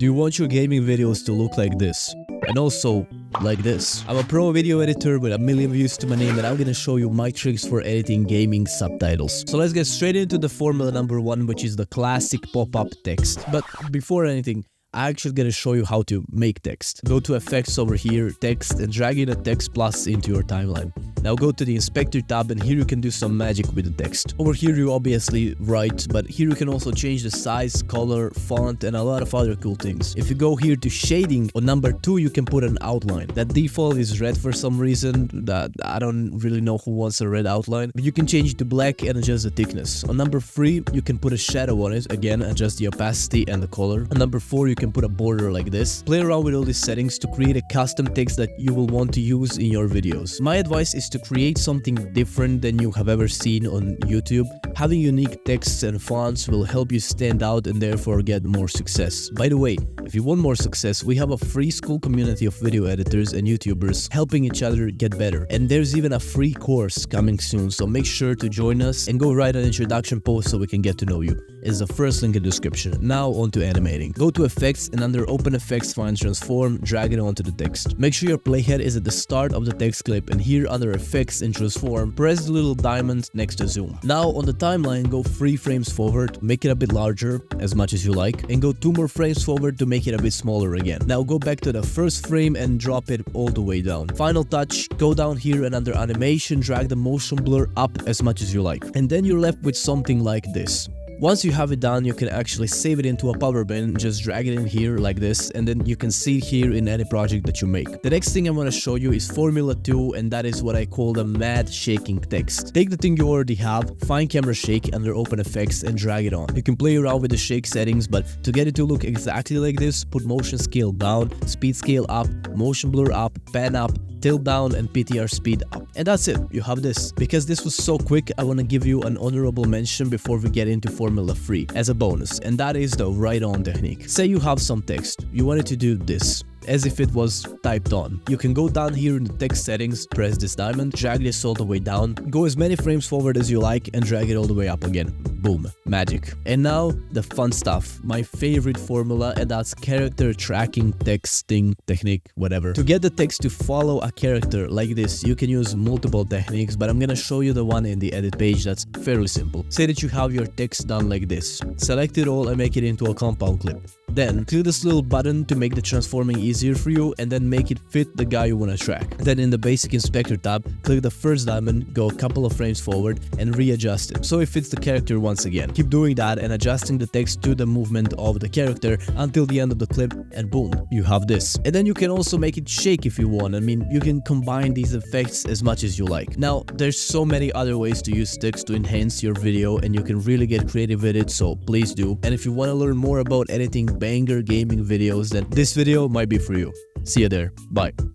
Do you want your gaming videos to look like this? And also, like this. I'm a pro video editor with a million views to my name, and I'm gonna show you my tricks for editing gaming subtitles. So let's get straight into the formula number one, which is the classic pop-up text. But before anything, I actually gonna show you how to make text. Go to effects over here, text, and drag in a text plus into your timeline. Now go to the inspector tab, and here you can do some magic with the text. Over here you obviously write, but here you can also change the size, color, font, and a lot of other cool things. If you go here to shading, on number 2 you can put an outline. That default is red for some reason, that I don't really know who wants a red outline, but you can change it to black and adjust the thickness. On number 3 you can put a shadow on it, again adjust the opacity and the color. On number 4 you can put a border like this. Play around with all these settings to create a custom text that you will want to use in your videos. My advice is to create something different than you have ever seen on YouTube. Having unique texts and fonts will help you stand out and therefore get more success. By the way, if you want more success, we have a free school community of video editors and YouTubers helping each other get better. And there's even a free course coming soon, so make sure to join us and go write an introduction post so we can get to know you. It's the first link in the description. Now on to animating. Go to effects and under open effects find transform, drag it onto the text. Make sure your playhead is at the start of the text clip, and here under effects and transform, press the little diamond next to zoom. Now on the timeline, go 3 frames forward, make it a bit larger, as much as you like, and go 2 more frames forward to make it a bit smaller again. Now go back to the first frame and drop it all the way down. Final touch, go down here and under animation, drag the motion blur up as much as you like. And then you're left with something like this. Once you have it done, you can actually save it into a power bin, just drag it in here like this, and then you can see it here in any project that you make. The next thing I'm going to show you is Formula 2, and that is what I call the mad shaking text. Take the thing you already have, find camera shake under open effects and drag it on. You can play around with the shake settings, but to get it to look exactly like this, put motion scale down, speed scale up, motion blur up, pan up, tilt down, and PTR speed up. And that's it, you have this. Because this was so quick, I want to give you an honorable mention before we get into Formula 3 as a bonus, and that is the write on technique. Say you have some text, you wanted to do this, as if it was typed on. You can go down here in the text settings, press this diamond, drag this all the way down, go as many frames forward as you like, and drag it all the way up again. Boom, magic. And now the fun stuff, my favorite formula, and that's character tracking texting technique, whatever. To get the text to follow a character like this, you can use multiple techniques, but I'm gonna show you the one in the edit page that's fairly simple. Say that you have your text done like this. Select it all and make it into a compound clip. Then click this little button to make the transforming easier for you, and then make it fit the guy you want to track. Then in the basic inspector tab, click the first diamond, go a couple of frames forward, and readjust it so it fits the character once again. Keep doing that and adjusting the text to the movement of the character until the end of the clip, and boom, you have this. And then you can also make it shake if you want. I mean, you can combine these effects as much as you like. Now, there's so many other ways to use text to enhance your video, and you can really get creative with it, so please do. And if you want to learn more about editing banger gaming videos, then this video might be for you. See you there. Bye.